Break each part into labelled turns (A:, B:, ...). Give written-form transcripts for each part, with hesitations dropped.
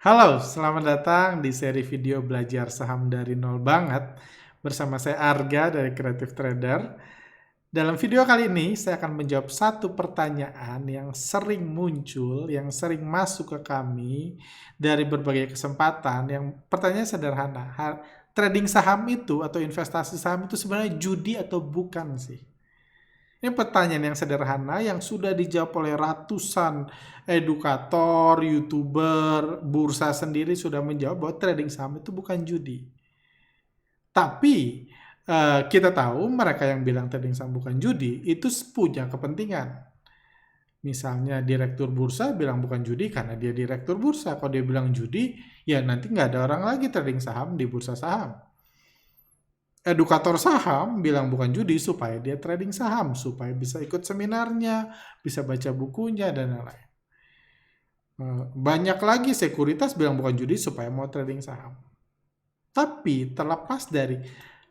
A: Halo, selamat datang di seri video belajar saham dari nol banget bersama saya Arga dari Creative Trader. Dalam video kali ini saya akan menjawab satu pertanyaan yang sering muncul, yang sering masuk ke kami dari berbagai kesempatan. Yang pertanyaan sederhana, trading saham itu atau investasi saham itu sebenarnya judi atau bukan sih? Ini pertanyaan yang sederhana yang sudah dijawab oleh ratusan edukator, YouTuber, bursa sendiri sudah menjawab bahwa trading saham itu bukan judi. Tapi kita tahu mereka yang bilang trading saham bukan judi itu punya kepentingan. Misalnya direktur bursa bilang bukan judi karena dia direktur bursa. Kalau dia bilang judi, ya nanti nggak ada orang lagi trading saham di bursa saham. Edukator saham bilang bukan judi supaya dia trading saham, supaya bisa ikut seminarnya, bisa baca bukunya, dan lain-lain. Banyak lagi sekuritas bilang bukan judi supaya mau trading saham. Tapi terlepas dari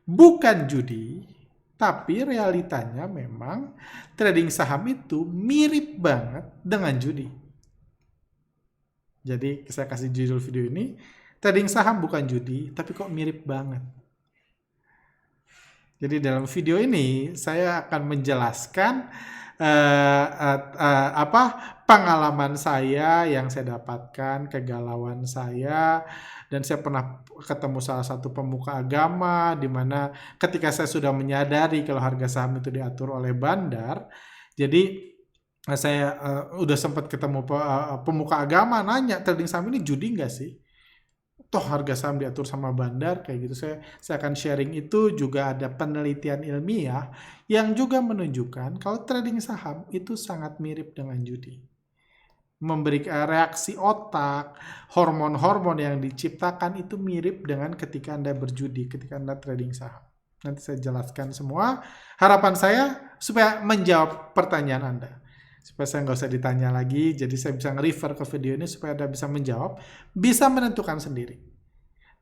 A: bukan judi, tapi realitanya memang trading saham itu mirip banget dengan judi. Jadi saya kasih judul video ini, trading saham bukan judi, tapi kok mirip banget. Jadi dalam video ini saya akan menjelaskan apa pengalaman saya yang saya dapatkan, kegalauan saya, dan saya pernah ketemu salah satu pemuka agama di mana ketika saya sudah menyadari kalau harga saham itu diatur oleh bandar, jadi saya udah sempat ketemu pemuka agama nanya, trading saham ini judi nggak sih? Toh harga saham diatur sama bandar kayak gitu. Saya akan sharing itu. Juga ada penelitian ilmiah yang juga menunjukkan kalau trading saham itu sangat mirip dengan judi. Memberikan reaksi otak, hormon-hormon yang diciptakan itu mirip dengan ketika Anda berjudi, ketika Anda trading saham. Nanti saya jelaskan semua. Harapan saya supaya menjawab pertanyaan Anda. Supaya saya nggak usah ditanya lagi, jadi saya bisa nge-refer ke video ini supaya Anda bisa menjawab, bisa menentukan sendiri.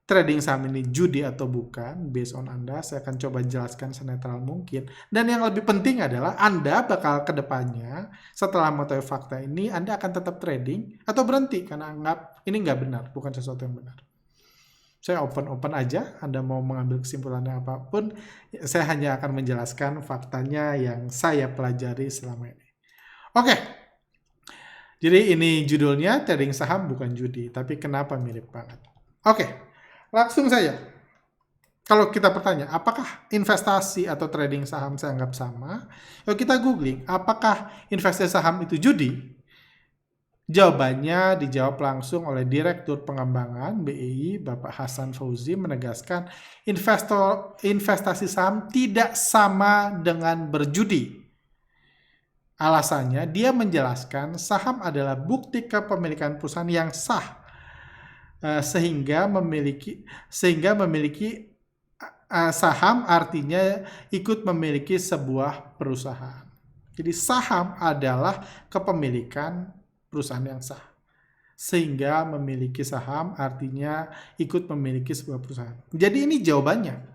A: Trading saham ini judi atau bukan, based on Anda, saya akan coba jelaskan senetral mungkin. Dan yang lebih penting adalah Anda bakal ke depannya, setelah mengetahui fakta ini, Anda akan tetap trading atau berhenti karena anggap ini nggak benar, bukan sesuatu yang benar. Saya open aja, Anda mau mengambil kesimpulannya apapun, saya hanya akan menjelaskan faktanya yang saya pelajari selama ini. Oke, jadi ini judulnya trading saham bukan judi, tapi kenapa mirip banget? Oke, langsung saja. Kalau kita bertanya, apakah investasi atau trading saham saya anggap sama? Kalau kita googling, apakah investasi saham itu judi? Jawabannya dijawab langsung oleh Direktur Pengembangan BEI, Bapak Hasan Fauzi, menegaskan investasi saham tidak sama dengan berjudi. Alasannya, dia menjelaskan saham adalah bukti kepemilikan perusahaan yang sah, sehingga memiliki saham artinya ikut memiliki sebuah perusahaan. Jadi saham adalah kepemilikan perusahaan yang sah, sehingga memiliki saham artinya ikut memiliki sebuah perusahaan. Jadi ini jawabannya.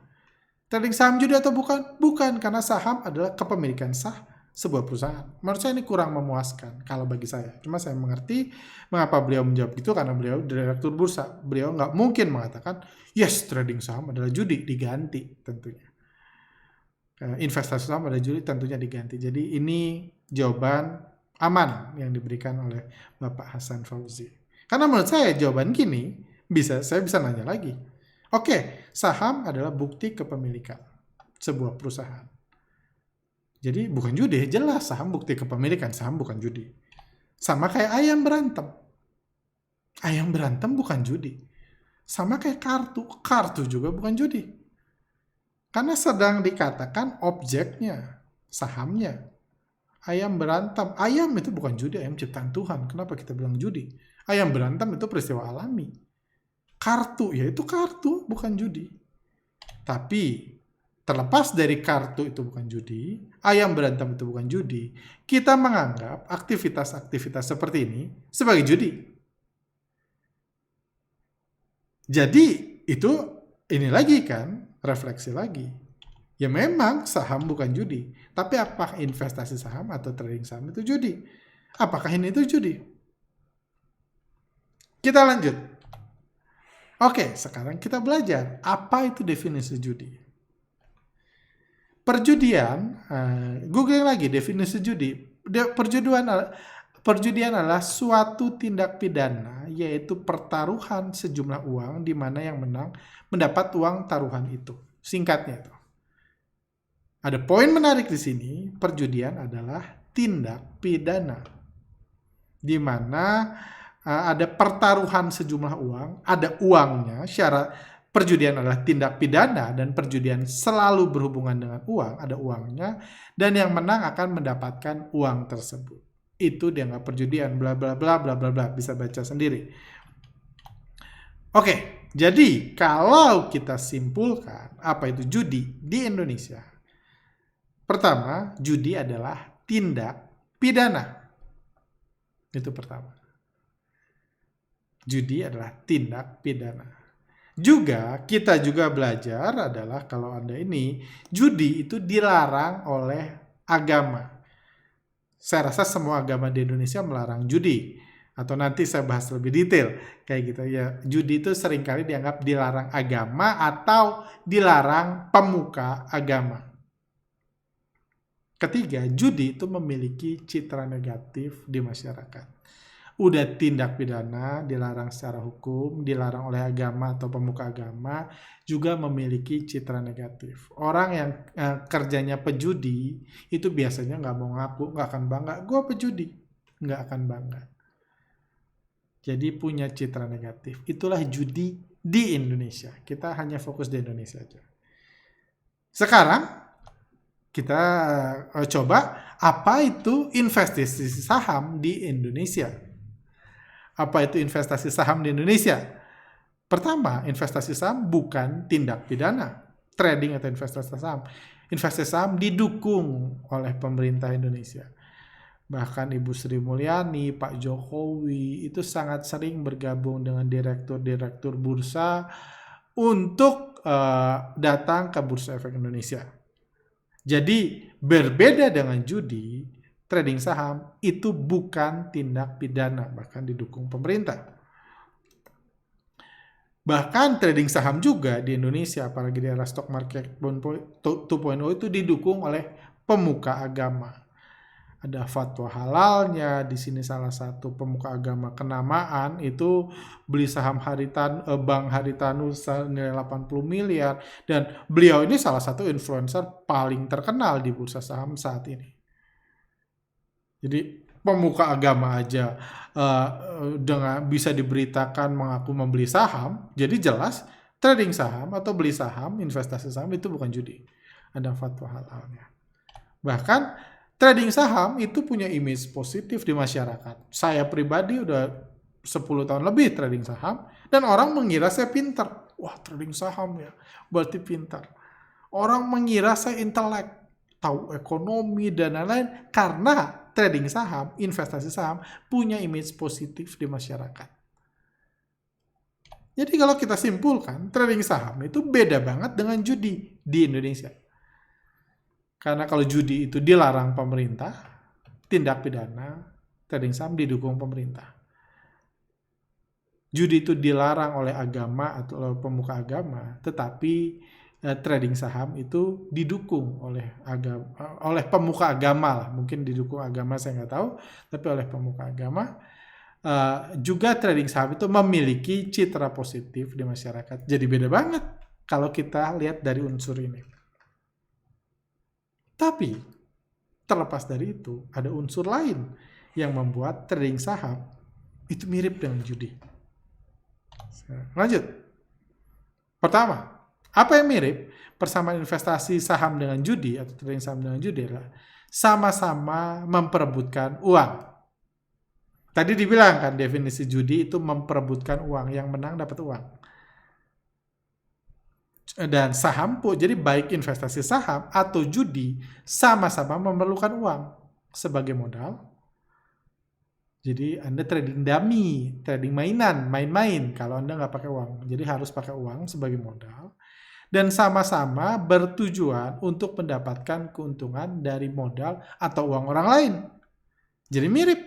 A: Trading saham judi atau bukan? Bukan, karena saham adalah kepemilikan sah sebuah perusahaan. Menurut saya ini kurang memuaskan kalau bagi saya. Cuma saya mengerti mengapa beliau menjawab itu, karena beliau direktur bursa. Beliau nggak mungkin mengatakan, yes, trading saham adalah judi, diganti tentunya. Investasi saham adalah judi, tentunya diganti. Jadi ini jawaban aman yang diberikan oleh Bapak Hasan Fauzi. Karena menurut saya jawaban gini, saya bisa nanya lagi. Oke, saham adalah bukti kepemilikan sebuah perusahaan. Jadi bukan judi, jelas saham bukti kepemilikan, saham bukan judi. Sama kayak ayam berantem. Ayam berantem bukan judi. Sama kayak kartu juga bukan judi. Karena sedang dikatakan objeknya, sahamnya. Ayam berantem, ayam itu bukan judi, ayam ciptaan Tuhan. Kenapa kita bilang judi? Ayam berantem itu peristiwa alami. Kartu, ya itu kartu, bukan judi. Tapi terlepas dari kartu itu bukan judi, ayam berantem itu bukan judi, kita menganggap aktivitas-aktivitas seperti ini sebagai judi. Jadi itu ini lagi kan, refleksi lagi. Ya memang saham bukan judi, tapi apakah investasi saham atau trading saham itu judi? Apakah ini itu judi? Kita lanjut. Oke, sekarang kita belajar apa itu definisi judi. Perjudian, googling lagi definisi judi. Perjudian adalah suatu tindak pidana, yaitu pertaruhan sejumlah uang di mana yang menang mendapat uang taruhan itu. Singkatnya itu. Ada poin menarik di sini, perjudian adalah tindak pidana. Di mana ada pertaruhan sejumlah uang, ada uangnya, syarat perjudian adalah tindak pidana dan perjudian selalu berhubungan dengan uang, ada uangnya, dan yang menang akan mendapatkan uang tersebut. Itu dianggap perjudian, bla bla bla bla bla bla, bisa baca sendiri. Oke, jadi kalau kita simpulkan apa itu judi di Indonesia. Pertama, judi adalah tindak pidana. Itu pertama. Judi adalah tindak pidana. Juga kita juga belajar adalah kalau Anda ini judi itu dilarang oleh agama. Saya rasa semua agama di Indonesia melarang judi. Atau nanti saya bahas lebih detail kayak gitu ya. Judi itu seringkali dianggap dilarang agama atau dilarang pemuka agama. Ketiga, judi itu memiliki citra negatif di masyarakat. Udah tindak pidana, dilarang secara hukum, dilarang oleh agama atau pemuka agama, juga memiliki citra negatif. Orang yang kerjanya pejudi, itu biasanya nggak mau ngaku, nggak akan bangga, gue pejudi. Nggak akan bangga. Jadi punya citra negatif. Itulah judi di Indonesia. Kita hanya fokus di Indonesia aja. Sekarang, kita coba apa itu investasi saham di Indonesia. Apa itu investasi saham di Indonesia? Pertama, investasi saham bukan tindak pidana. Trading atau investasi saham. Investasi saham didukung oleh pemerintah Indonesia. Bahkan Ibu Sri Mulyani, Pak Jokowi itu sangat sering bergabung dengan direktur-direktur bursa untuk datang ke Bursa Efek Indonesia. Jadi berbeda dengan judi, trading saham itu bukan tindak pidana, bahkan didukung pemerintah. Bahkan trading saham juga di Indonesia, apalagi di era stock market 2.0 itu didukung oleh pemuka agama. Ada fatwa halalnya, di sini salah satu pemuka agama kenamaan itu beli saham Bank Haritanu senilai 80 miliar dan beliau ini salah satu influencer paling terkenal di bursa saham saat ini. Jadi pemuka agama aja dengan bisa diberitakan mengaku membeli saham, jadi jelas trading saham atau beli saham, investasi saham itu bukan judi. Ada fatwa halalnya. Bahkan trading saham itu punya image positif di masyarakat. Saya pribadi udah 10 tahun lebih trading saham dan orang mengira saya pintar. Wah, trading saham ya, berarti pintar. Orang mengira saya intelek, tahu ekonomi dan lain-lain karena trading saham, investasi saham punya image positif di masyarakat. Jadi kalau kita simpulkan, trading saham itu beda banget dengan judi di Indonesia. Karena kalau judi itu dilarang pemerintah, tindak pidana, trading saham didukung pemerintah. Judi itu dilarang oleh agama atau oleh pemuka agama, tetapi trading saham itu didukung oleh pemuka agama lah. Mungkin didukung agama saya nggak tahu, tapi oleh pemuka agama. Juga trading saham itu memiliki citra positif di masyarakat. Jadi beda banget kalau kita lihat dari unsur ini. Tapi, terlepas dari itu, ada unsur lain yang membuat trading saham itu mirip dengan judi. Lanjut. Pertama, apa yang mirip? Persamaan investasi saham dengan judi atau trading saham dengan judi adalah sama-sama memperebutkan uang. Tadi dibilang kan definisi judi itu memperebutkan uang, yang menang dapat uang. Dan saham pun, jadi baik investasi saham atau judi sama-sama memerlukan uang sebagai modal. Jadi Anda trading dummy, trading mainan, main-main kalau Anda nggak pakai uang. Jadi harus pakai uang sebagai modal. Dan sama-sama bertujuan untuk mendapatkan keuntungan dari modal atau uang orang lain. Jadi mirip.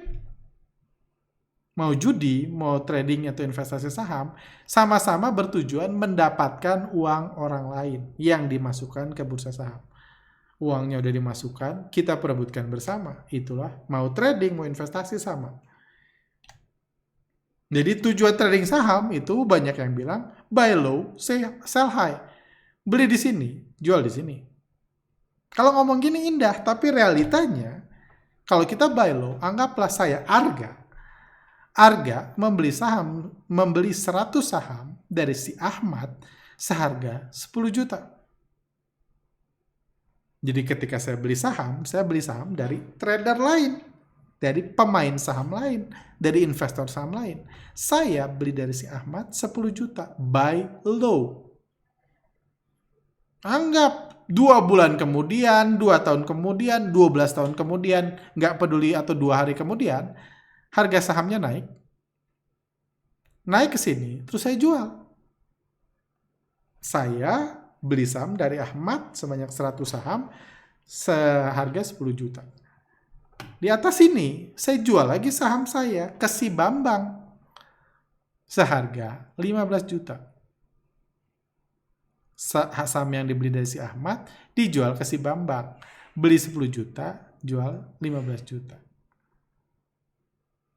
A: mau judi, mau trading atau investasi saham, sama-sama bertujuan mendapatkan uang orang lain yang dimasukkan ke bursa saham. Uangnya udah dimasukkan, kita perebutkan bersama. Itulah mau trading, mau investasi sama. Jadi tujuan trading saham itu banyak yang bilang buy low, sell high. Beli di sini, jual di sini. Kalau ngomong gini indah, tapi realitanya kalau kita buy low, anggaplah saya Arga membeli 100 saham dari si Ahmad seharga 10 juta. Jadi ketika saya beli saham dari trader lain, dari pemain saham lain, dari investor saham lain. Saya beli dari si Ahmad 10 juta, buy low. Anggap 2 bulan kemudian, 2 tahun kemudian, 12 tahun kemudian, nggak peduli atau 2 hari kemudian, harga sahamnya naik ke sini, terus saya jual. Saya beli saham dari Ahmad sebanyak 100 saham, seharga 10 juta. Di atas ini, saya jual lagi saham saya ke si Bambang, seharga 15 juta. Saham yang dibeli dari si Ahmad, dijual ke si Bambang. Beli 10 juta, jual 15 juta.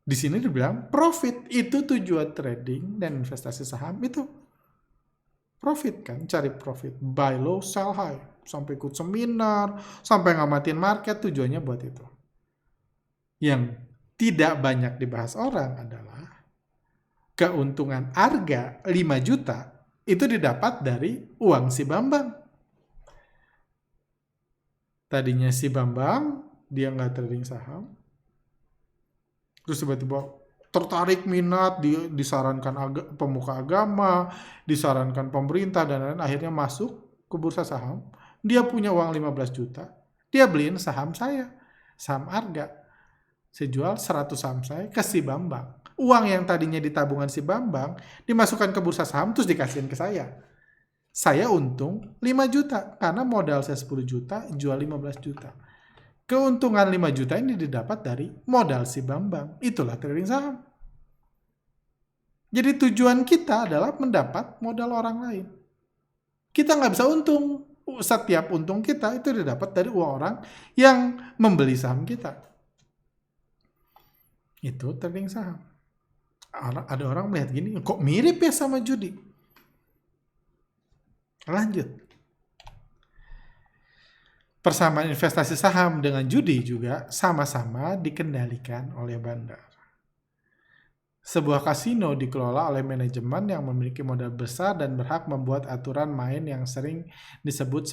A: Di sini dibilang profit, itu tujuan trading dan investasi saham itu. Profit kan, cari profit. Buy low, sell high. Sampai ikut seminar, sampai ngamatin market, tujuannya buat itu. Yang tidak banyak dibahas orang adalah keuntungan harga 5 juta itu didapat dari uang si Bambang. Tadinya si Bambang, dia nggak trading saham, terus tiba-tiba tertarik minat, disarankan pemuka agama, disarankan pemerintah, dan lain-lain, akhirnya masuk ke bursa saham. Dia punya uang 15 juta, dia beliin saham saya, saham Arga. Saya jual 100 saham saya ke si Bambang. Uang yang tadinya di tabungan si Bambang, dimasukkan ke bursa saham, terus dikasihin ke saya. Saya untung 5 juta, karena modal saya 10 juta, jual 15 juta. Keuntungan 5 juta ini didapat dari modal si Bambang. Itulah trading saham. Jadi tujuan kita adalah mendapat modal orang lain. Kita nggak bisa untung. Setiap untung kita itu didapat dari uang orang yang membeli saham kita. Itu trading saham. Ada orang melihat gini, kok mirip ya sama judi? Lanjut. Persamaan investasi saham dengan judi juga sama-sama dikendalikan oleh bandar. Sebuah kasino dikelola oleh manajemen yang memiliki modal besar dan berhak membuat aturan main yang sering disebut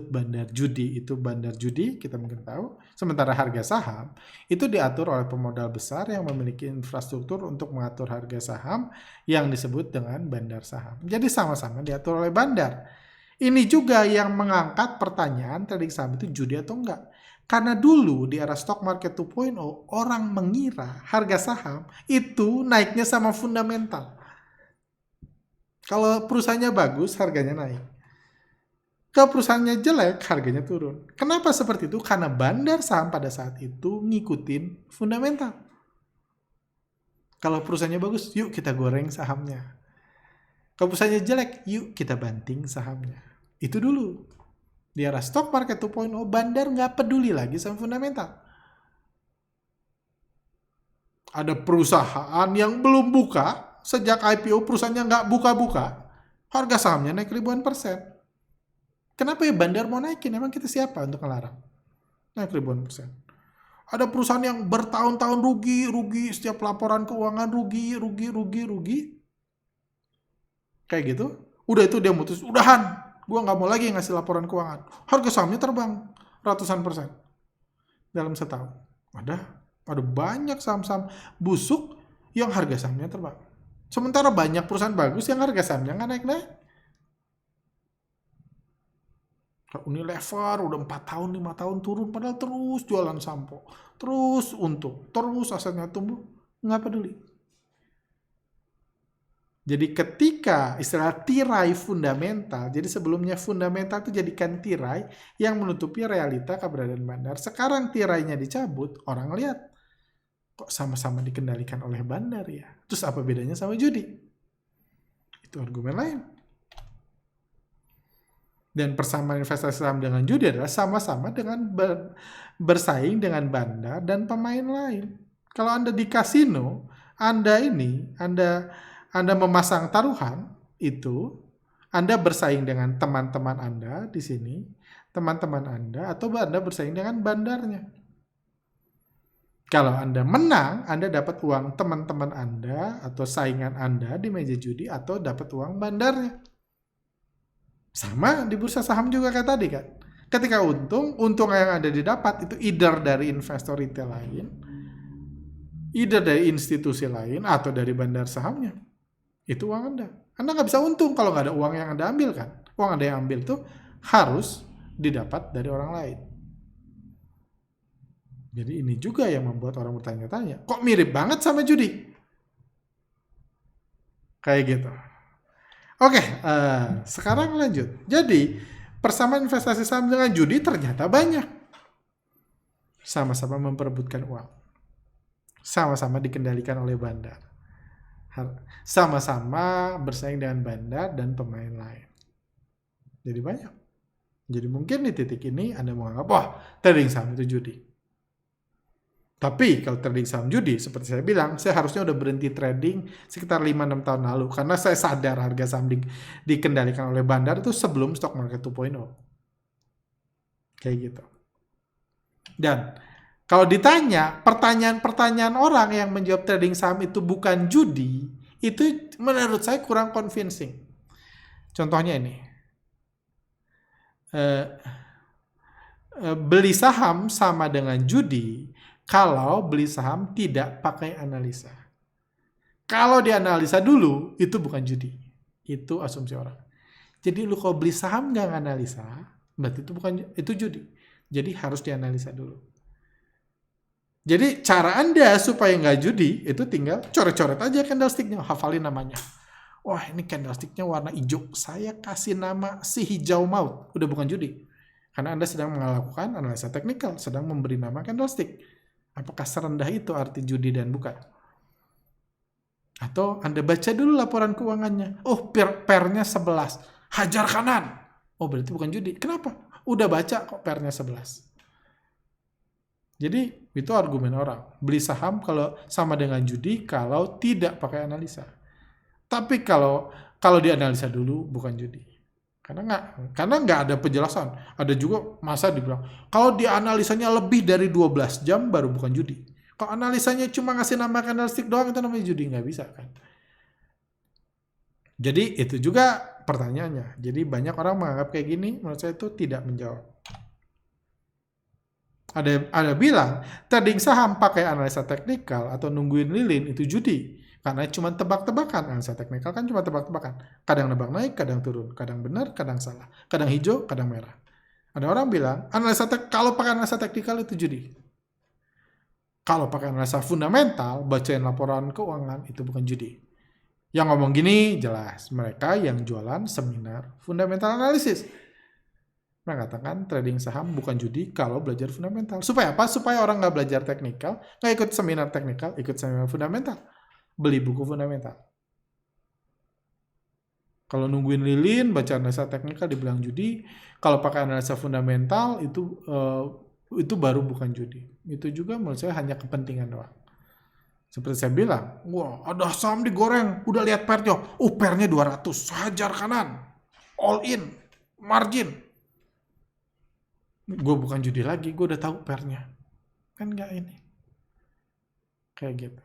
A: bandar judi. Itu bandar judi, kita mungkin tahu. Sementara harga saham itu diatur oleh pemodal besar yang memiliki infrastruktur untuk mengatur harga saham yang disebut dengan bandar saham. Jadi sama-sama diatur oleh bandar. Ini juga yang mengangkat pertanyaan trading saham itu judi atau enggak. Karena dulu di era stock market 2.0, orang mengira harga saham itu naiknya sama fundamental. Kalau perusahaannya bagus, harganya naik. Kalau perusahaannya jelek, harganya turun. Kenapa seperti itu? Karena bandar saham pada saat itu ngikutin fundamental. Kalau perusahaannya bagus, yuk kita goreng sahamnya. Kalau perusahaannya jelek, yuk kita banting sahamnya. Itu dulu. Di era stock market 2.0, bandar nggak peduli lagi sama fundamental. Ada perusahaan yang belum buka, sejak IPO perusahaannya nggak buka-buka, harga sahamnya naik ribuan persen. Kenapa ya bandar mau naikin? Emang kita siapa untuk ngelarang? Naik ribuan persen. Ada perusahaan yang bertahun-tahun rugi, setiap laporan keuangan rugi. Kayak gitu. Udah itu dia mutus, udahan. Gue nggak mau lagi ngasih laporan keuangan. Harga sahamnya terbang ratusan persen dalam setahun. Ada banyak saham-saham busuk yang harga sahamnya terbang. Sementara banyak perusahaan bagus yang harga sahamnya nggak naik-naik. Unilever udah 4 tahun, 5 tahun turun, padahal terus jualan sampo. Terus untung, terus asetnya tumbuh, nggak peduli. Jadi ketika istilah tirai fundamental, jadi sebelumnya fundamental itu jadikan tirai yang menutupi realita keberadaan bandar. Sekarang tirainya dicabut, orang lihat. Kok sama-sama dikendalikan oleh bandar ya? Terus apa bedanya sama judi? Itu argumen lain. Dan persamaan investasi saham dengan judi adalah sama-sama dengan bersaing dengan bandar dan pemain lain. Kalau Anda di kasino, Anda memasang taruhan, itu Anda bersaing dengan teman-teman Anda di sini, teman-teman Anda, atau Anda bersaing dengan bandarnya. Kalau Anda menang, Anda dapat uang teman-teman Anda atau saingan Anda di meja judi atau dapat uang bandarnya. Sama di bursa saham juga kayak tadi kan. Ketika untung yang ada didapat itu either dari investor retail lain, either dari institusi lain atau dari bandar sahamnya. Itu uang Anda. Anda nggak bisa untung kalau nggak ada uang yang Anda ambil kan. Uang Anda yang ambil tuh harus didapat dari orang lain. Jadi ini juga yang membuat orang bertanya-tanya, kok mirip banget sama judi? Kayak gitu. Oke, sekarang lanjut. Jadi, persamaan investasi saham dengan judi ternyata banyak. Sama-sama memperebutkan uang. Sama-sama dikendalikan oleh bandar. Sama-sama bersaing dengan bandar dan pemain lain. Jadi banyak. Jadi mungkin di titik ini Anda menganggap, wah, trading saham itu judi. Tapi kalau trading saham judi, seperti saya bilang, saya harusnya udah berhenti trading sekitar 5-6 tahun lalu. Karena saya sadar harga saham dikendalikan oleh bandar itu sebelum stock market 2.0. Kayak gitu. Dan kalau ditanya, pertanyaan-pertanyaan orang yang menjawab trading saham itu bukan judi, itu menurut saya kurang convincing. Contohnya ini. Beli saham sama dengan judi kalau beli saham tidak pakai analisa. Kalau dianalisa dulu, itu bukan judi. Itu asumsi orang. Jadi lu kalau beli saham nggak analisa, berarti itu judi. Jadi harus dianalisa dulu. Jadi cara Anda supaya nggak judi, itu tinggal coret-coret aja candlestick-nya, hafalin namanya. Wah, ini candlestick-nya warna hijau. Saya kasih nama si hijau maut. Udah bukan judi. Karena Anda sedang melakukan analisa teknikal, sedang memberi nama candlestick. Apakah serendah itu arti judi dan bukan? Atau Anda baca dulu laporan keuangannya. Oh, pernya 11. Hajar kanan. Oh, berarti bukan judi. Kenapa? Udah baca kok pernya 11. Jadi, itu argumen orang. Beli saham kalau sama dengan judi kalau tidak pakai analisa. Tapi kalau dianalisa dulu bukan judi. Karena nggak ada penjelasan. Ada juga masa dibilang, kalau dianalisanya lebih dari 12 jam baru bukan judi. Kalau analisanya cuma ngasih nama candlestick doang itu namanya judi, nggak bisa kan. Jadi itu juga pertanyaannya. Jadi banyak orang menganggap kayak gini, menurut saya itu tidak menjawab. Ada bilang, trading saham pakai analisa teknikal atau nungguin lilin itu judi. Karena cuma tebak-tebakan. Analisa teknikal kan cuma tebak-tebakan. Kadang nebak naik, kadang turun. Kadang benar, kadang salah. Kadang hijau, kadang merah. Ada orang bilang, kalau pakai analisa teknikal itu judi. Kalau pakai analisa fundamental, bacain laporan keuangan, itu bukan judi. Yang ngomong gini jelas. Mereka yang jualan seminar fundamental analysis. Mengatakan trading saham bukan judi kalau belajar fundamental. Supaya apa? Supaya orang nggak belajar teknikal, nggak ikut seminar teknikal, ikut seminar fundamental. Beli buku fundamental. Kalau nungguin lilin, baca analisa teknikal dibilang judi. Kalau pakai analisa fundamental itu baru bukan judi. Itu juga menurut saya hanya kepentingan doang. Seperti saya bilang, wah ada saham digoreng, udah lihat pernya, pernya 200, hajar kanan, all in, margin. Gue bukan judi lagi, gue udah tahu pernya. Kan nggak ini. Kayak gitu.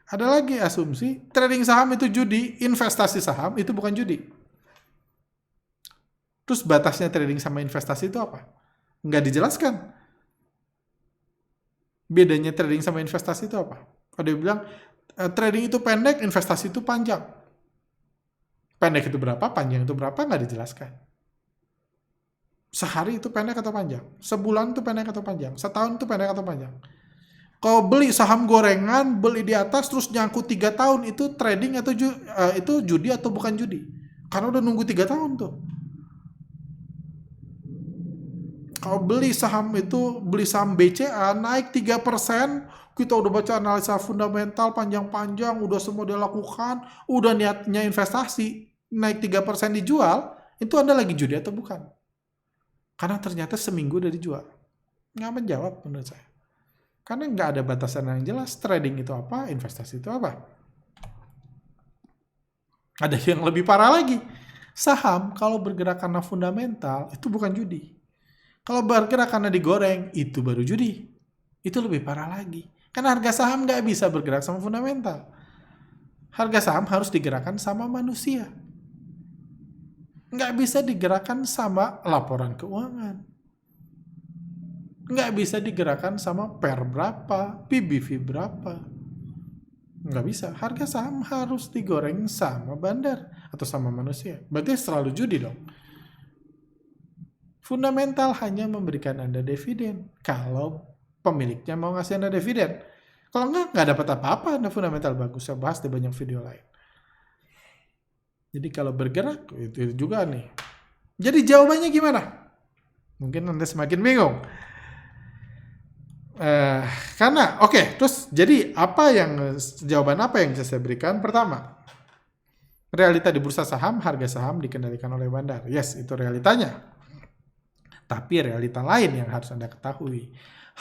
A: Ada lagi asumsi, trading saham itu judi, investasi saham itu bukan judi. Terus batasnya trading sama investasi itu apa? Nggak dijelaskan. Bedanya trading sama investasi itu apa? Ada yang bilang, trading itu pendek, investasi itu panjang. Pendek itu berapa, panjang itu berapa, nggak dijelaskan. Sehari itu pendek atau panjang? Sebulan itu pendek atau panjang? Setahun itu pendek atau panjang? Kalau beli saham gorengan, beli di atas terus nyangkut 3 tahun, itu trading atau itu judi atau bukan judi? Karena udah nunggu 3 tahun tuh. Kalau beli saham BCA naik 3%, kita udah baca analisa fundamental panjang-panjang, udah semua dia lakukan, udah niatnya investasi, naik 3% dijual, itu Anda lagi judi atau bukan? Karena ternyata seminggu udah dijual. Nggak menjawab menurut saya. Karena nggak ada batasan yang jelas, trading itu apa, investasi itu apa. Ada yang lebih parah lagi. Saham kalau bergerak karena fundamental, itu bukan judi. Kalau bergerak karena digoreng, itu baru judi. Itu lebih parah lagi. Karena harga saham nggak bisa bergerak sama fundamental. Harga saham harus digerakkan sama manusia. Nggak bisa digerakkan sama laporan keuangan. Nggak bisa digerakkan sama PER berapa, PBV berapa. Nggak bisa. Harga saham harus digoreng sama bandar atau sama manusia. Berarti selalu judi dong. Fundamental hanya memberikan Anda dividen kalau pemiliknya mau ngasih Anda dividen. Kalau nggak dapat apa-apa Anda fundamental bagus. Saya bahas di banyak video lain. Jadi kalau bergerak, itu juga nih. Jadi jawabannya gimana? Mungkin Anda semakin bingung. Terus jadi jawaban apa yang bisa saya berikan? Pertama, realita di bursa saham, harga saham dikendalikan oleh bandar. Yes, itu realitanya. Tapi realita lain yang harus Anda ketahui.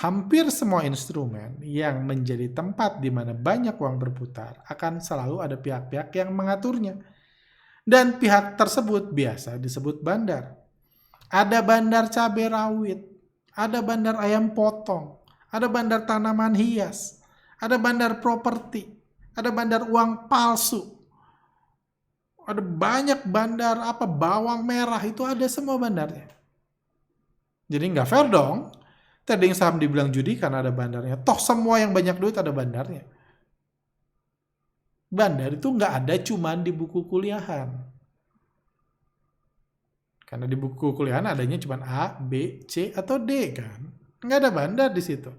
A: Hampir semua instrumen yang menjadi tempat di mana banyak uang berputar akan selalu ada pihak-pihak yang mengaturnya. Dan pihak tersebut biasa disebut bandar. Ada bandar cabai rawit, ada bandar ayam potong, ada bandar tanaman hias, ada bandar properti, ada bandar uang palsu, ada banyak bandar bawang merah, itu ada semua bandarnya. Jadi nggak fair dong, trading saham dibilang judi karena ada bandarnya. Toh semua yang banyak duit ada bandarnya. Bandar itu nggak ada cuman di buku kuliahan. Karena di buku kuliahan adanya cuman A, B, C, atau D kan. Nggak ada bandar di situ.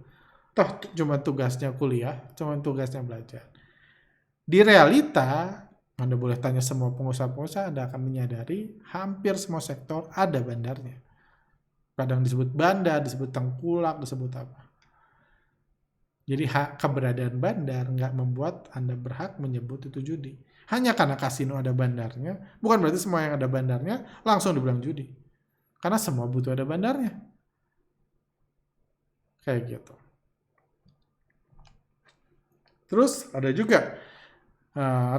A: Toh cuma tugasnya kuliah, cuma tugasnya belajar. Di realita, Anda boleh tanya semua pengusaha-pengusaha, Anda akan menyadari hampir semua sektor ada bandarnya. Kadang disebut bandar, disebut tengkulak, disebut apa. Jadi keberadaan bandar nggak membuat Anda berhak menyebut itu judi. Hanya karena kasino ada bandarnya, bukan berarti semua yang ada bandarnya langsung dibilang judi. Karena semua butuh ada bandarnya. Kayak gitu. Terus ada juga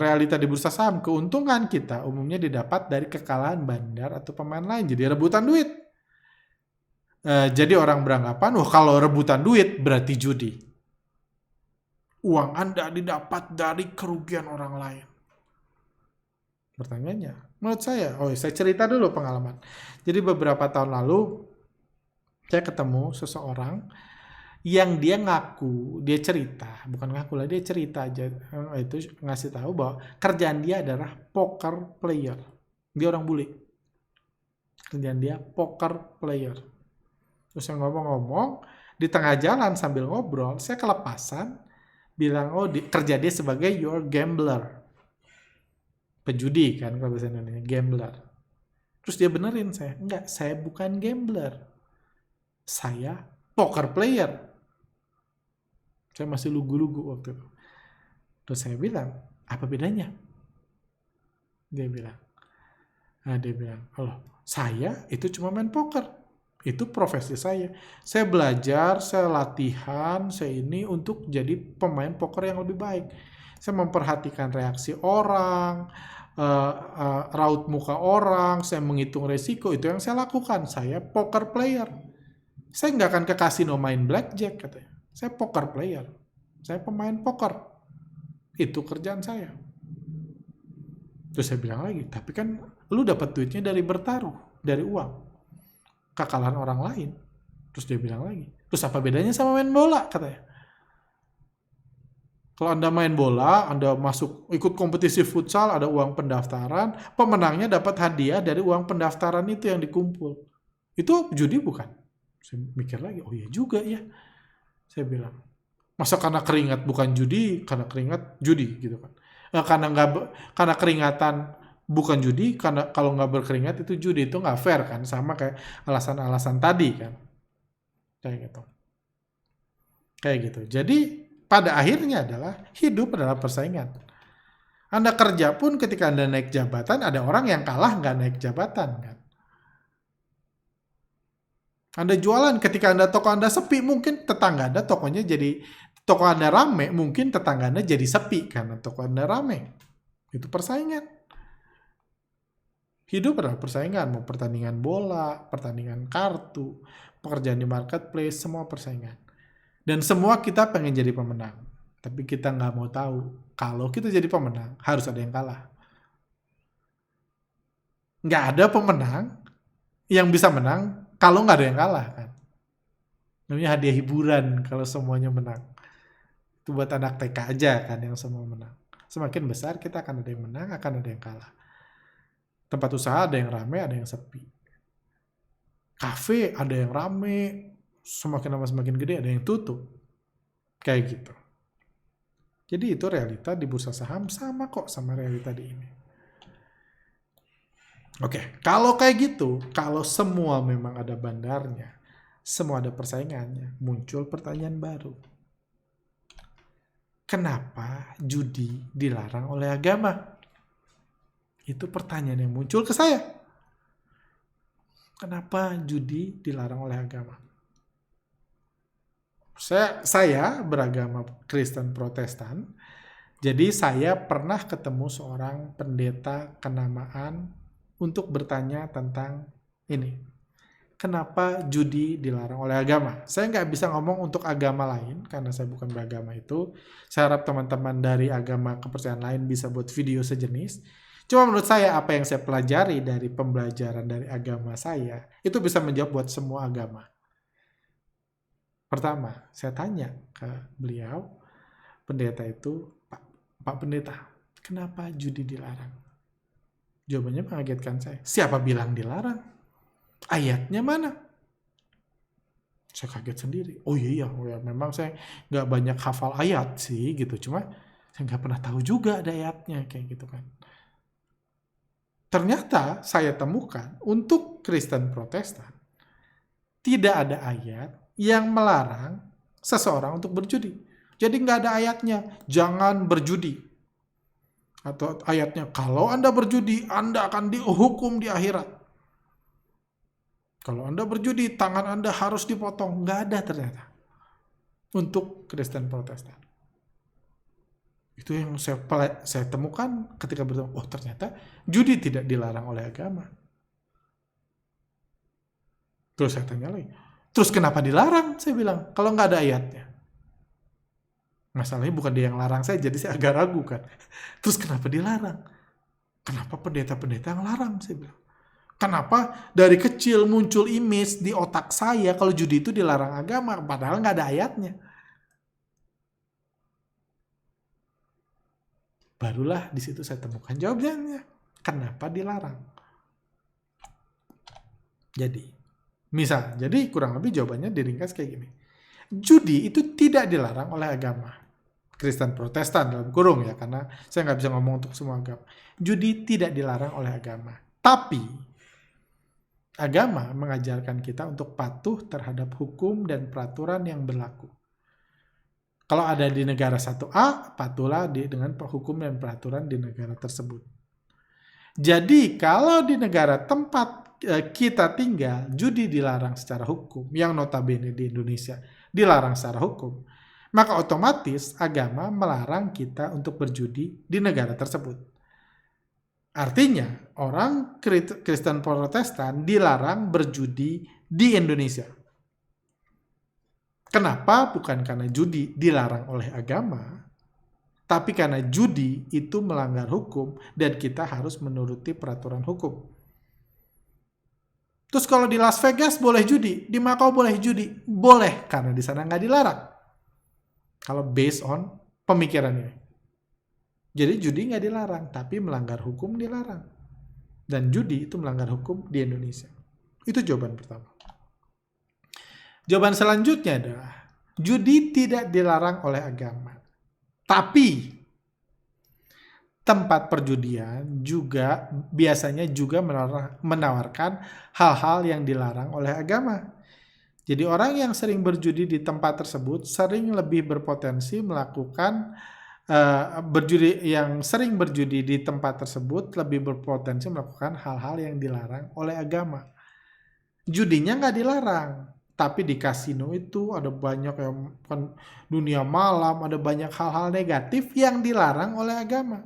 A: realita di bursa saham. Keuntungan kita umumnya didapat dari kekalahan bandar atau pemain lain. Jadi rebutan duit. Jadi orang beranggapan, kalau rebutan duit berarti judi. Uang Anda didapat dari kerugian orang lain. Pertanyaannya, menurut saya cerita dulu pengalaman. Jadi beberapa tahun lalu, saya ketemu seseorang yang dia cerita aja, itu ngasih tahu bahwa kerjaan dia adalah poker player. Dia orang bule. Kerjaan dia poker player. Terus saya ngomong-ngomong, di tengah jalan sambil ngobrol, saya kelepasan, bilang, kerja dia sebagai your gambler. Pejudi kan kalau bahasa Indonesia, gambler. Terus dia benerin saya, enggak, saya bukan gambler. Saya poker player. Saya masih lugu-lugu waktu itu. Terus saya bilang, apa bedanya? Dia bilang, saya itu cuma main poker. Itu profesi saya. Saya belajar, saya latihan, untuk jadi pemain poker yang lebih baik. Saya memperhatikan reaksi orang, raut muka orang, saya menghitung resiko, itu yang saya lakukan. Saya poker player. Saya nggak akan ke kasino main blackjack, katanya. Saya poker player. Saya pemain poker. Itu kerjaan saya. Terus saya bilang lagi, tapi kan lu dapat duitnya dari bertaruh, dari uang. Kekalahan orang lain. Terus dia bilang lagi, terus apa bedanya sama main bola, katanya. Kalau Anda main bola, Anda ikut kompetisi futsal, ada uang pendaftaran, pemenangnya dapat hadiah dari uang pendaftaran itu yang dikumpul. Itu judi bukan? Saya mikir lagi, iya juga ya. Saya bilang, masa karena keringat bukan judi, karena keringat judi gitu kan. Karena keringatan bukan judi, karena kalau nggak berkeringat itu judi, itu nggak fair kan, sama kayak alasan-alasan tadi kan. Kayak gitu. Kayak gitu. Jadi pada akhirnya adalah hidup adalah persaingan. Anda kerja pun ketika Anda naik jabatan, ada orang yang kalah nggak naik jabatan kan. Anda jualan, ketika toko Anda sepi, mungkin tetangga Anda tokonya jadi, toko Anda rame, mungkin tetangga Anda jadi sepi karena toko Anda rame. Itu persaingan. Hidup adalah persaingan, mau pertandingan bola, pertandingan kartu, pekerjaan di marketplace, semua persaingan. Dan semua kita pengen jadi pemenang. Tapi kita nggak mau tahu, kalau kita jadi pemenang, harus ada yang kalah. Nggak ada pemenang yang bisa menang kalau nggak ada yang kalah kan. Namanya hadiah hiburan kalau semuanya menang. Itu buat anak TK aja kan yang semua menang. Semakin besar kita akan ada yang menang, akan ada yang kalah. Tempat usaha ada yang rame, ada yang sepi. Kafe ada yang rame, semakin lama semakin gede, ada yang tutup. Kayak gitu. Jadi itu realita di bursa saham sama kok sama realita di ini. Oke, kalau kayak gitu, kalau semua memang ada bandarnya, semua ada persaingannya, muncul pertanyaan baru. Kenapa judi dilarang oleh agama? Itu pertanyaan yang muncul ke saya. Kenapa judi dilarang oleh agama? Saya beragama Kristen Protestan, jadi saya pernah ketemu seorang pendeta kenamaan untuk bertanya tentang ini. Kenapa judi dilarang oleh agama? Saya nggak bisa ngomong untuk agama lain, karena saya bukan beragama itu. Saya harap teman-teman dari agama kepercayaan lain bisa buat video sejenis. Cuma menurut saya, apa yang saya pelajari dari pembelajaran dari agama saya, itu bisa menjawab buat semua agama. Pertama, saya tanya ke beliau, pendeta itu, Pak Pendeta, kenapa judi dilarang? Jawabannya mengagetkan saya. Siapa bilang dilarang? Ayatnya mana? Saya kaget sendiri. Oh iya, memang saya nggak banyak hafal ayat sih gitu. Cuma saya nggak pernah tahu juga ada ayatnya kayak gitu kan. Ternyata saya temukan untuk Kristen Protestan tidak ada ayat yang melarang seseorang untuk berjudi. Jadi nggak ada ayatnya, jangan berjudi. Atau ayatnya, kalau Anda berjudi, Anda akan dihukum di akhirat. Kalau Anda berjudi, tangan Anda harus dipotong. Nggak ada ternyata. Untuk Kristen Protestan. Itu yang saya temukan ketika bertemu. Oh ternyata judi tidak dilarang oleh agama. Terus saya tanya lagi. Terus kenapa dilarang? Saya bilang, kalau nggak ada ayatnya. Masalahnya bukan dia yang larang saya, jadi saya agak ragu kan. Terus kenapa dilarang? Kenapa pendeta-pendeta yang larang? Saya bilang. Kenapa dari kecil muncul image di otak saya kalau judi itu dilarang agama, padahal nggak ada ayatnya. Barulah di situ saya temukan jawabannya. Kenapa dilarang? Jadi kurang lebih jawabannya diringkas kayak gini. Judi itu tidak dilarang oleh agama. Kristen Protestan dalam kurung ya, karena saya nggak bisa ngomong untuk semua agama. Judi tidak dilarang oleh agama. Tapi agama mengajarkan kita untuk patuh terhadap hukum dan peraturan yang berlaku. Kalau ada di negara 1A, patuhlah dengan hukum dan peraturan di negara tersebut. Jadi kalau di negara tempat kita tinggal, judi dilarang secara hukum, yang notabene di Indonesia dilarang secara hukum, maka otomatis agama melarang kita untuk berjudi di negara tersebut. Artinya, orang Kristen Protestan dilarang berjudi di Indonesia. Kenapa? Bukan karena judi dilarang oleh agama, tapi karena judi itu melanggar hukum dan kita harus menuruti peraturan hukum. Terus kalau di Las Vegas boleh judi, di Macau boleh judi, boleh karena di sana nggak dilarang. Kalau based on pemikiran ini. Jadi judi nggak dilarang, tapi melanggar hukum dilarang. Dan judi itu melanggar hukum di Indonesia. Itu jawaban pertama. Jawaban selanjutnya adalah, judi tidak dilarang oleh agama. Tapi, tempat perjudian juga biasanya juga menawarkan hal-hal yang dilarang oleh agama. Jadi orang yang sering berjudi di tempat tersebut sering lebih berpotensi melakukan yang sering berjudi di tempat tersebut lebih berpotensi melakukan hal-hal yang dilarang oleh agama. Judinya nggak dilarang, tapi di kasino itu ada banyak yang dunia malam, ada banyak hal-hal negatif yang dilarang oleh agama.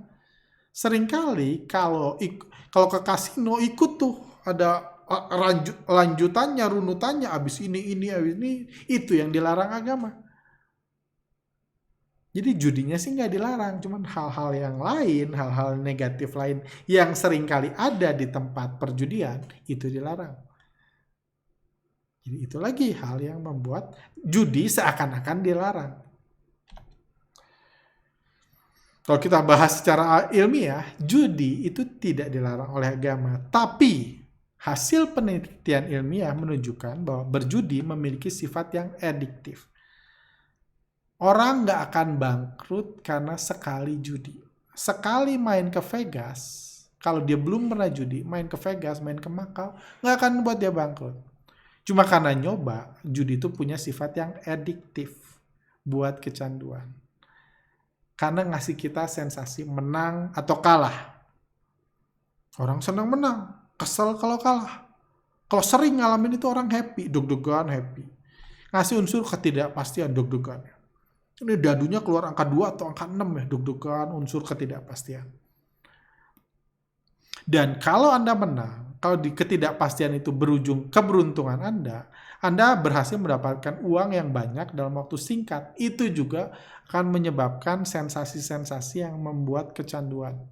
A: Seringkali kalau ke kasino ikut tuh ada lanjutannya, runutannya, abis ini, itu yang dilarang agama. Jadi judinya sih nggak dilarang, cuman hal-hal yang lain, hal-hal negatif lain yang seringkali ada di tempat perjudian itu dilarang. Jadi itu lagi hal yang membuat judi seakan-akan dilarang. Kalau kita bahas secara ilmiah, judi itu tidak dilarang oleh agama, tapi hasil penelitian ilmiah menunjukkan bahwa berjudi memiliki sifat yang adiktif. Orang nggak akan bangkrut karena sekali judi. Sekali main ke Vegas, kalau dia belum pernah judi, main ke Vegas, main ke Macau, nggak akan buat dia bangkrut. Cuma karena nyoba, judi itu punya sifat yang adiktif buat kecanduan. Karena ngasih kita sensasi menang atau kalah. Orang senang menang, kesel kalau kalah. Kalau sering ngalamin itu orang happy, deg-degan happy. Ngasih unsur ketidakpastian, deg-degan. Ini dadunya keluar angka 2 atau angka 6 ya, deg-degan, unsur ketidakpastian. Dan kalau Anda menang, kalau di ketidakpastian itu berujung keberuntungan Anda berhasil mendapatkan uang yang banyak dalam waktu singkat. Itu juga akan menyebabkan sensasi-sensasi yang membuat kecanduan.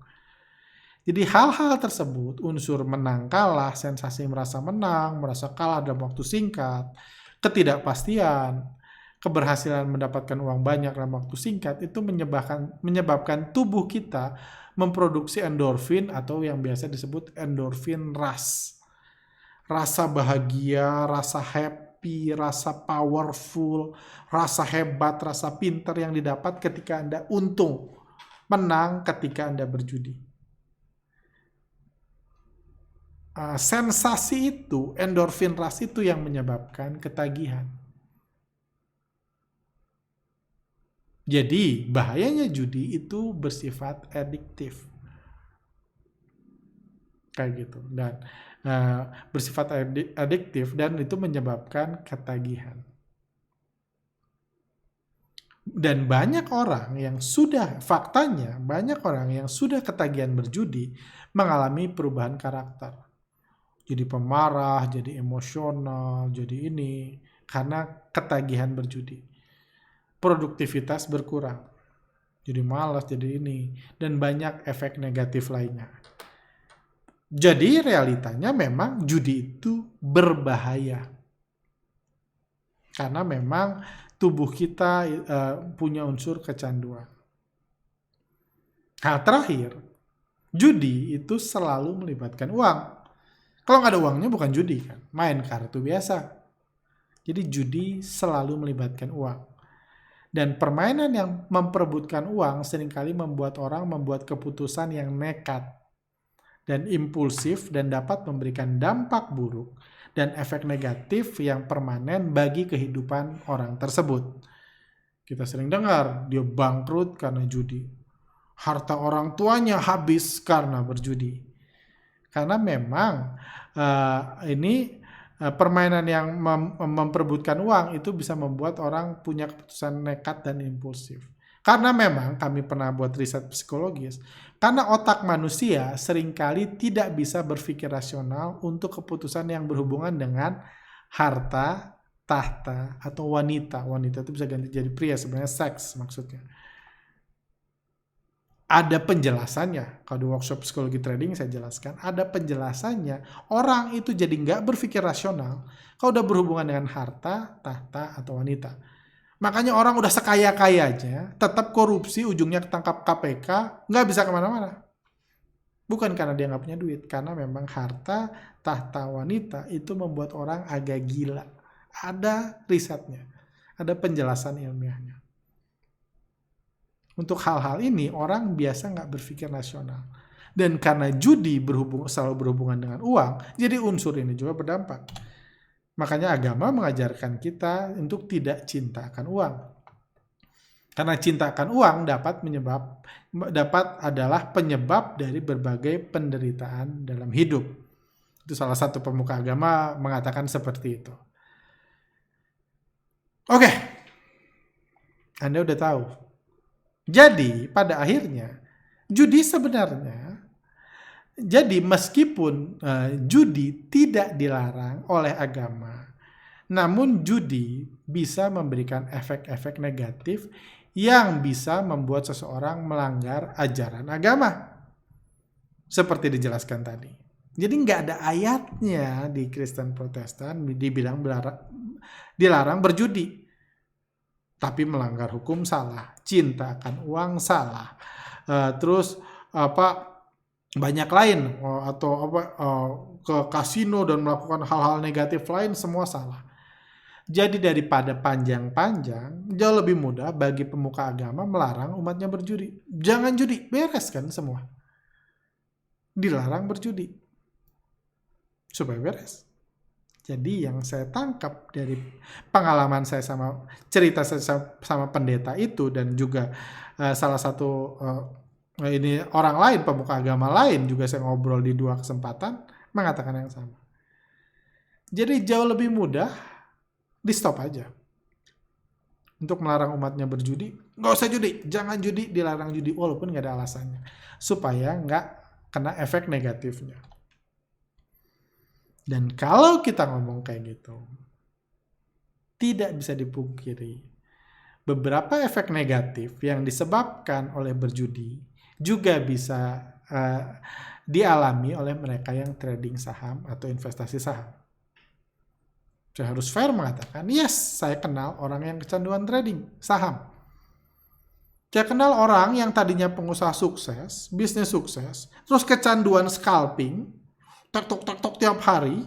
A: Jadi hal-hal tersebut, unsur menang kalah, sensasi merasa menang, merasa kalah dalam waktu singkat, ketidakpastian, keberhasilan mendapatkan uang banyak dalam waktu singkat, itu menyebabkan tubuh kita memproduksi endorfin atau yang biasa disebut endorfin rush. Rasa bahagia, rasa happy, rasa powerful, rasa hebat, rasa pintar yang didapat ketika Anda untung, menang ketika Anda berjudi. Sensasi itu, endorfin rush itu yang menyebabkan ketagihan. Jadi bahayanya judi itu bersifat adiktif. Kayak gitu. Dan bersifat adiktif dan itu menyebabkan ketagihan. Dan faktanya banyak orang yang sudah ketagihan berjudi mengalami perubahan karakter. Jadi pemarah, jadi emosional, jadi ini karena ketagihan berjudi. Produktivitas berkurang. Jadi malas, jadi ini. Dan banyak efek negatif lainnya. Jadi realitanya memang judi itu berbahaya. Karena memang tubuh kita punya unsur kecanduan. Hal terakhir, judi itu selalu melibatkan uang. Kalau nggak ada uangnya bukan judi kan, main kartu biasa. Jadi judi selalu melibatkan uang. Dan permainan yang memperebutkan uang seringkali membuat orang membuat keputusan yang nekat dan impulsif dan dapat memberikan dampak buruk dan efek negatif yang permanen bagi kehidupan orang tersebut. Kita sering dengar dia bangkrut karena judi. Harta orang tuanya habis karena berjudi. Karena memang permainan yang memperebutkan uang itu bisa membuat orang punya keputusan nekat dan impulsif. Karena memang kami pernah buat riset psikologis, karena otak manusia seringkali tidak bisa berpikir rasional untuk keputusan yang berhubungan dengan harta, tahta, atau wanita. Wanita itu bisa ganti jadi pria, sebenarnya seks maksudnya. Ada penjelasannya. Kalau di workshop psikologi trading saya jelaskan, ada penjelasannya. Orang itu jadi nggak berpikir rasional kalau udah berhubungan dengan harta, tahta, atau wanita. Makanya orang udah sekaya-kayanya, tetap korupsi, ujungnya ketangkap KPK, nggak bisa kemana-mana. Bukan karena dia nggak punya duit, karena memang harta, tahta, wanita itu membuat orang agak gila. Ada risetnya, ada penjelasan ilmiahnya. Untuk hal-hal ini orang biasa nggak berpikir rasional. Dan karena judi selalu berhubungan dengan uang, jadi unsur ini juga berdampak. Makanya agama mengajarkan kita untuk tidak cinta akan uang. Karena cinta akan uang dapat adalah penyebab dari berbagai penderitaan dalam hidup. Itu salah satu pemuka agama mengatakan seperti itu. Oke, Anda udah tahu. Jadi pada akhirnya judi sebenarnya, jadi meskipun judi tidak dilarang oleh agama, namun judi bisa memberikan efek-efek negatif yang bisa membuat seseorang melanggar ajaran agama. Seperti dijelaskan tadi. Jadi nggak ada ayatnya di Kristen Protestan dibilang dilarang berjudi. Tapi melanggar hukum salah. Cinta akan uang salah. Terus banyak lain atau ke kasino dan melakukan hal-hal negatif lain semua salah. Jadi daripada panjang-panjang, jauh lebih mudah bagi pemuka agama melarang umatnya berjudi. Jangan judi, beres kan semua. Dilarang berjudi. Supaya beres. Jadi yang saya tangkap dari pengalaman saya sama cerita saya sama pendeta itu dan juga salah satu ini orang lain, pemuka agama lain juga saya ngobrol di 2 kesempatan mengatakan yang sama. Jadi jauh lebih mudah di stop aja. Untuk melarang umatnya berjudi, nggak usah judi, jangan judi, dilarang judi walaupun nggak ada alasannya. Supaya nggak kena efek negatifnya. Dan kalau kita ngomong kayak gitu, tidak bisa dipungkiri. Beberapa efek negatif yang disebabkan oleh berjudi juga bisa dialami oleh mereka yang trading saham atau investasi saham. Saya harus fair mengatakan, yes, saya kenal orang yang kecanduan trading saham. Saya kenal orang yang tadinya pengusaha sukses, bisnis sukses, terus kecanduan scalping, tok tiap hari,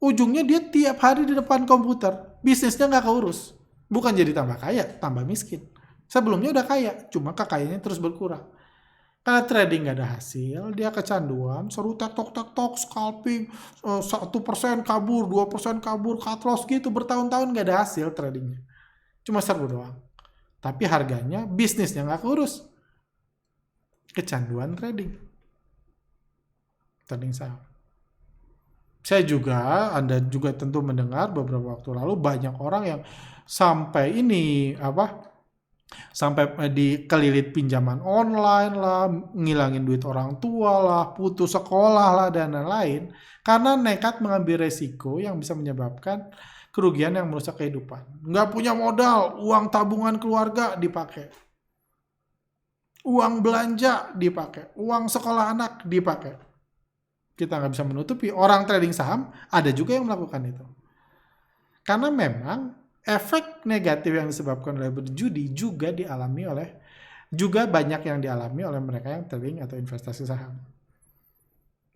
A: ujungnya dia tiap hari di depan komputer, bisnisnya nggak keurus. Bukan jadi tambah kaya, tambah miskin. Sebelumnya udah kaya, cuma kekayaannya terus berkurang. Karena trading gak ada hasil, dia kecanduan, seru tok scalping, 1% kabur, 2% kabur, cut loss gitu, bertahun-tahun gak ada hasil tradingnya. Cuma seru doang. Tapi harganya, bisnisnya gak keurus. Kecanduan trading. Trading saham. Anda juga tentu mendengar beberapa waktu lalu banyak orang yang sampai dikelilit pinjaman online lah, ngilangin duit orang tua lah, putus sekolah lah, dan lain-lain. Karena nekat mengambil resiko yang bisa menyebabkan kerugian yang merusak kehidupan. Nggak punya modal, uang tabungan keluarga dipakai. Uang belanja dipakai. Uang sekolah anak dipakai. Kita nggak bisa menutupi, orang trading saham ada juga yang melakukan itu. Karena memang efek negatif yang disebabkan oleh berjudi juga banyak yang dialami oleh mereka yang trading atau investasi saham.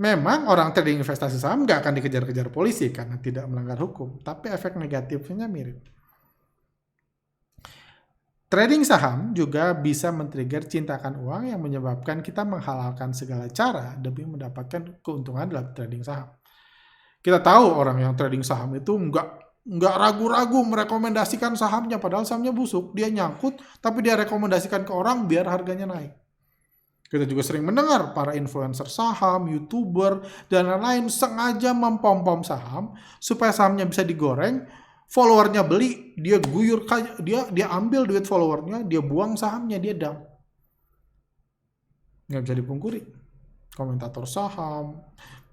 A: Memang orang trading investasi saham nggak akan dikejar-kejar polisi karena tidak melanggar hukum, tapi efek negatifnya mirip. Trading saham juga bisa men-trigger cinta akan uang yang menyebabkan kita menghalalkan segala cara demi mendapatkan keuntungan dalam trading saham. Kita tahu orang yang trading saham itu nggak ragu-ragu merekomendasikan sahamnya, padahal sahamnya busuk. Dia nyangkut, tapi dia rekomendasikan ke orang biar harganya naik. Kita juga sering mendengar para influencer saham, YouTuber, dan lain-lain sengaja mempom-pom saham supaya sahamnya bisa digoreng, followernya beli, dia guyur, dia ambil duit followernya, dia buang sahamnya, dia dump. Nggak bisa dipungkiri. Komentator saham,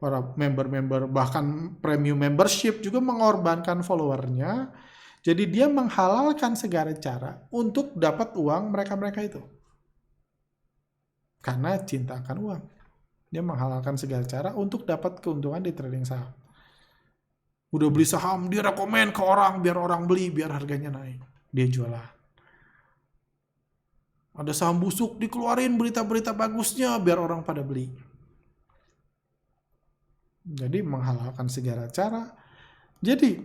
A: para member-member, bahkan premium membership juga mengorbankan followernya. Jadi dia menghalalkan segala cara untuk dapat uang mereka-mereka itu. Karena cinta akan uang. Dia menghalalkan segala cara untuk dapat keuntungan di trading saham. Udah beli saham, dia rekomen ke orang, biar orang beli, biar harganya naik. Dia jualan. Ada saham busuk, dikeluarin berita-berita bagusnya, biar orang pada beli. Jadi menghalalkan segala cara. Jadi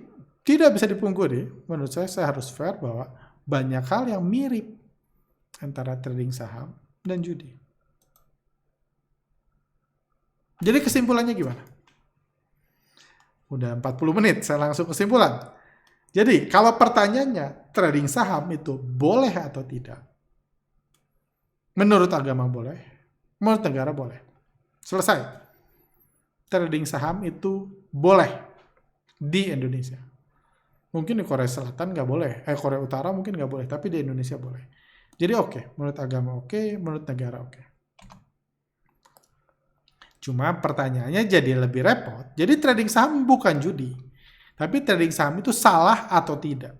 A: tidak bisa dipungkiri, menurut saya harus fair bahwa banyak hal yang mirip antara trading saham dan judi. Jadi kesimpulannya gimana? Udah 40 menit, saya langsung kesimpulan. Jadi, kalau pertanyaannya, trading saham itu boleh atau tidak? Menurut agama boleh, menurut negara boleh. Selesai. Trading saham itu boleh di Indonesia. Mungkin di Korea Selatan nggak boleh, Korea Utara mungkin nggak boleh, tapi di Indonesia boleh. Jadi oke, menurut agama oke, menurut negara oke. Cuma pertanyaannya jadi lebih repot. Jadi trading saham bukan judi. Tapi trading saham itu salah atau tidak?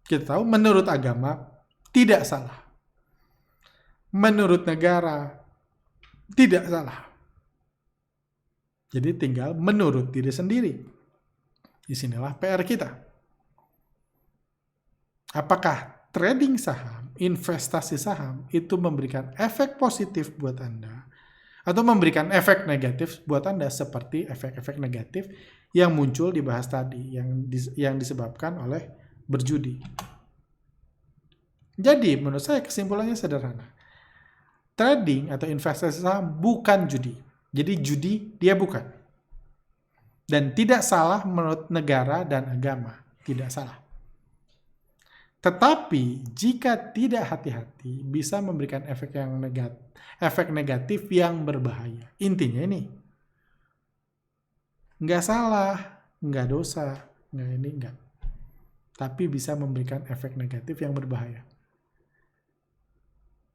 A: Kita tahu menurut agama tidak salah. Menurut negara tidak salah. Jadi tinggal menurut diri sendiri. Disinilah PR kita. Apakah trading saham, investasi saham itu memberikan efek positif buat Anda atau memberikan efek negatif buat Anda seperti efek-efek negatif yang muncul dibahas tadi yang disebabkan oleh berjudi. Jadi menurut saya kesimpulannya sederhana. Trading atau investasi saham bukan judi. Jadi judi dia bukan. Dan tidak salah menurut negara dan agama. Tidak salah. Tetapi jika tidak hati-hati bisa memberikan efek negatif yang berbahaya. Intinya ini, nggak salah, nggak dosa, nggak ini nggak. Tapi bisa memberikan efek negatif yang berbahaya.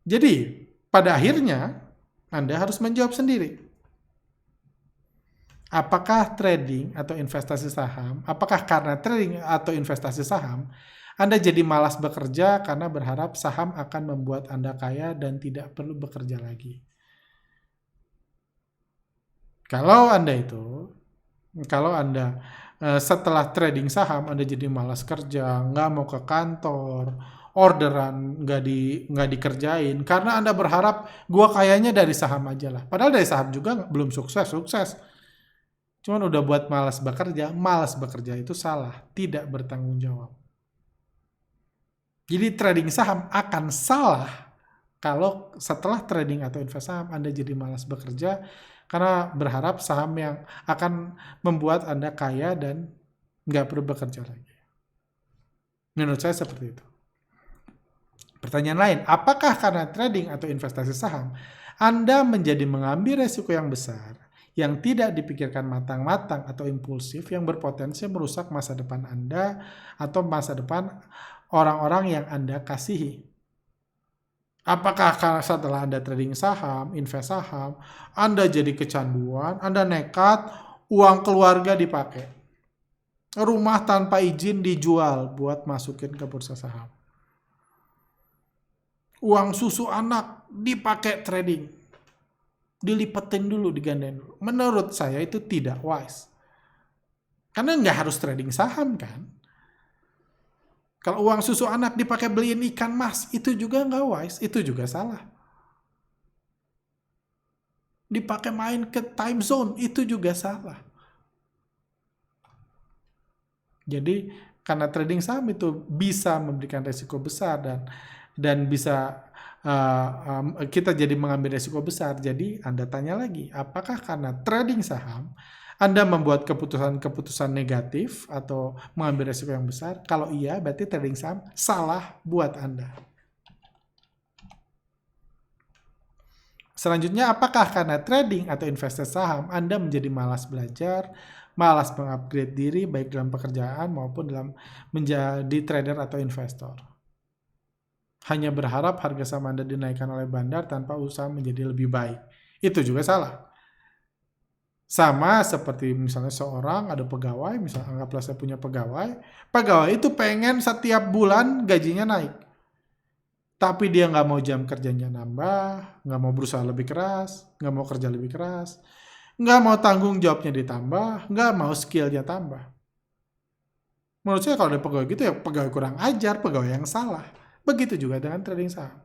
A: Jadi pada akhirnya Anda harus menjawab sendiri. Apakah trading atau investasi saham, apakah karena trading atau investasi saham, Anda jadi malas bekerja karena berharap saham akan membuat Anda kaya dan tidak perlu bekerja lagi. Kalau Anda setelah trading saham, Anda jadi malas kerja, nggak mau ke kantor, orderan nggak dikerjain, karena Anda berharap, gua kayaknya dari saham aja lah. Padahal dari saham juga belum sukses. Cuman udah buat malas bekerja itu salah, tidak bertanggung jawab. Jadi trading saham akan salah kalau setelah trading atau investasi saham Anda jadi malas bekerja karena berharap saham yang akan membuat Anda kaya dan nggak perlu bekerja lagi. Menurut saya seperti itu. Pertanyaan lain, apakah karena trading atau investasi saham Anda menjadi mengambil resiko yang besar yang tidak dipikirkan matang-matang atau impulsif yang berpotensi merusak masa depan Anda atau masa depan orang-orang yang Anda kasihi? Apakah setelah Anda trading saham, invest saham, Anda jadi kecanduan, Anda nekat, uang keluarga dipakai. Rumah tanpa izin dijual buat masukin ke bursa saham. Uang susu anak dipakai trading. Dilipetin dulu, digandain dulu. Menurut saya itu tidak wise. Karena nggak harus trading saham kan. Kalau uang susu anak dipakai beliin ikan mas, itu juga nggak wise, itu juga salah. Dipakai main ke time zone, itu juga salah. Jadi karena trading saham itu bisa memberikan resiko besar dan bisa kita jadi mengambil resiko besar. Jadi Anda tanya lagi, apakah karena trading saham Anda membuat keputusan negatif atau mengambil resiko yang besar? Kalau iya, berarti trading saham salah buat Anda. Selanjutnya, apakah karena trading atau investasi saham Anda menjadi malas belajar, malas mengupgrade diri baik dalam pekerjaan maupun dalam menjadi trader atau investor? Hanya berharap harga saham Anda dinaikkan oleh bandar tanpa usaha menjadi lebih baik. Itu juga salah. Sama seperti misalnya seorang ada pegawai, misalnya anggaplah saya punya pegawai itu pengen setiap bulan gajinya naik. Tapi dia nggak mau jam kerjanya nambah, nggak mau berusaha lebih keras, nggak mau kerja lebih keras, nggak mau tanggung jawabnya ditambah, nggak mau skillnya tambah. Menurut saya kalau ada pegawai gitu ya pegawai kurang ajar, pegawai yang salah. Begitu juga dengan trading saham.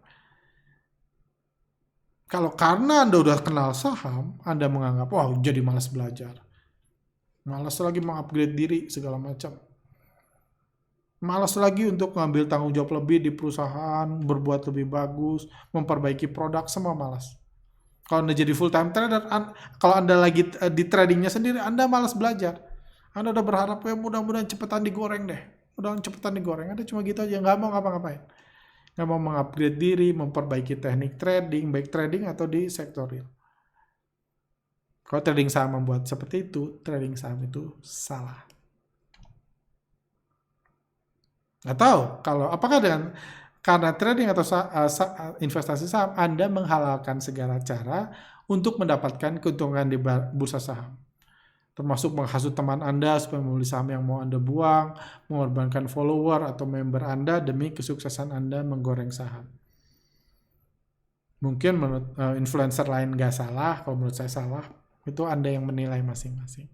A: Kalau karena Anda udah kenal saham, Anda menganggap, wah jadi malas belajar. Malas lagi mengupgrade diri segala macam. Malas lagi untuk ngambil tanggung jawab lebih di perusahaan, berbuat lebih bagus, memperbaiki produk, semua malas. Kalau Anda jadi full time trader, kalau Anda lagi di tradingnya sendiri, Anda malas belajar. Anda udah berharap ya mudah-mudahan cepetan digoreng deh. Mudah-mudahan cepetan digoreng. Anda cuma gitu aja, nggak mau ngapa-ngapain. Nggak mau mengupgrade diri, memperbaiki teknik trading, baik trading atau di sektor real. Kalau trading saham membuat seperti itu, trading saham itu salah. Nggak tahu, kalau apakah karena trading atau investasi saham, Anda menghalalkan segala cara untuk mendapatkan keuntungan di bursa saham. Termasuk menghasut teman Anda supaya membeli saham yang mau Anda buang, mengorbankan follower atau member Anda demi kesuksesan Anda menggoreng saham. Mungkin menurut influencer lain nggak salah, kalau menurut saya salah, itu Anda yang menilai masing-masing.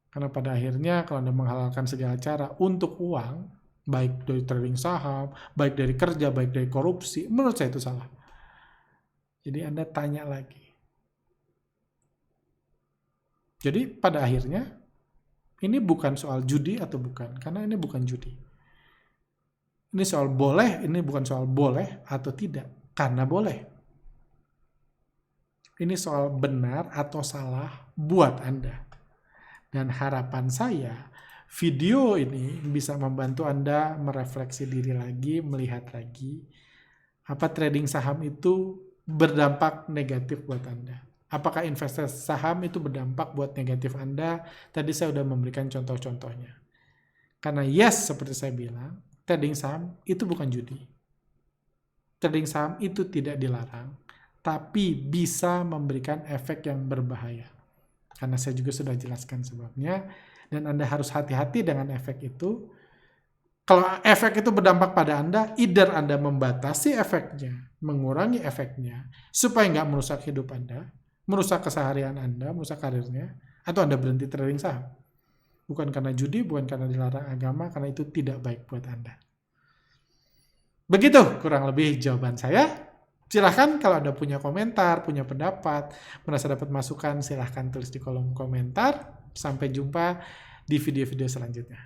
A: Karena pada akhirnya kalau Anda menghalalkan segala cara untuk uang, baik dari trading saham, baik dari kerja, baik dari korupsi, menurut saya itu salah. Jadi Anda tanya lagi. Jadi pada akhirnya, ini bukan soal judi atau bukan, karena ini bukan judi. Ini soal boleh, ini bukan soal boleh atau tidak, karena boleh. Ini soal benar atau salah buat Anda. Dan harapan saya, video ini bisa membantu Anda merefleksi diri lagi, melihat lagi, apa trading saham itu berdampak negatif buat Anda. Apakah investasi saham itu berdampak buat negatif Anda? Tadi saya sudah memberikan contoh-contohnya. Karena yes, seperti saya bilang, trading saham itu bukan judi. Trading saham itu tidak dilarang, tapi bisa memberikan efek yang berbahaya. Karena saya juga sudah jelaskan sebabnya, dan Anda harus hati-hati dengan efek itu. Kalau efek itu berdampak pada Anda, either Anda membatasi efeknya, mengurangi efeknya, supaya nggak merusak hidup Anda, merusak keseharian Anda, merusak karirnya, atau Anda berhenti trading saham. Bukan karena judi, bukan karena dilarang agama, karena itu tidak baik buat Anda. Begitu kurang lebih jawaban saya. Silahkan kalau Anda punya komentar, punya pendapat, merasa dapat masukan, silahkan tulis di kolom komentar. Sampai jumpa di video-video selanjutnya.